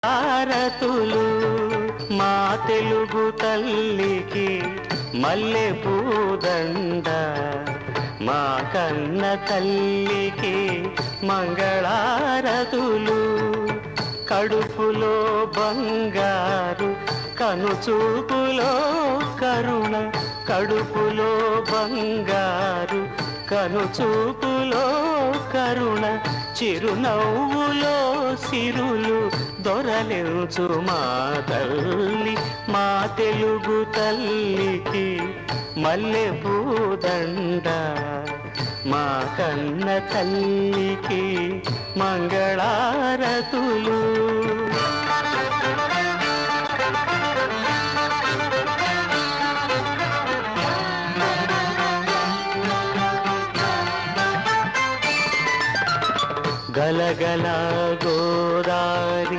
హారతులు మా తెలుగు తల్లికి మల్లె పూదండ, మా కన్న తల్లికి మంగళారతులు. కడుపులో బంగారు కనుచూపులో కరుణ, కడుపులో బంగారు కనుచూపులో కరుణ, చిరునవ్వులో సిరులు దొరలించు మా తల్లి. మా తెలుగు తల్లికి మల్లె పూదండ, మా కన్న తల్లికి మంగళారతులు. గలగల గోదారి